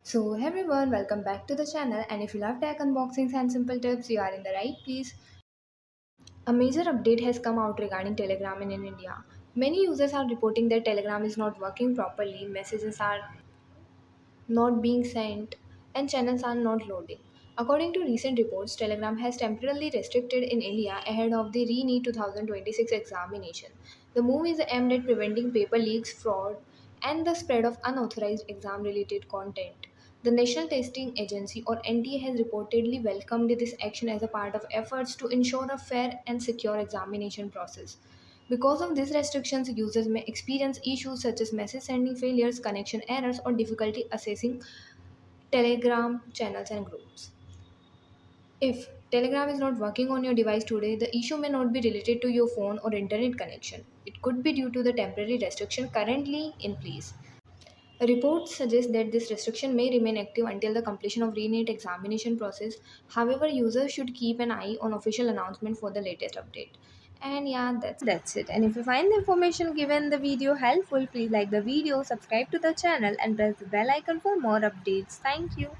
Hey everyone, welcome back to the channel. And if you love tech unboxings and simple tips, you are in the right place. A major update has come out regarding Telegram in India. Many users are reporting that Telegram is not working properly, messages are not being sent, and channels are not loading. According to recent reports, Telegram has temporarily restricted in India ahead of the ReNeet 2026 examination. The move is aimed at preventing paper leaks, fraud, and the spread of unauthorized exam related content. The National Testing Agency or NTA has reportedly welcomed this action as a part of efforts to ensure a fair and secure examination process. Because of these restrictions, users may experience issues such as message sending failures, connection errors, or difficulty accessing Telegram channels and groups. If Telegram is not working on your device today, the issue may not be related to your phone or internet connection. It could be due to the temporary restriction currently in place. Reports suggest that this restriction may remain active until the completion of ReNeet examination process. However, users should keep an eye on official announcement for the latest update. And yeah, that's it. And if you find the information given the video helpful, please like the video, subscribe to the channel and press the bell icon for more updates. Thank you.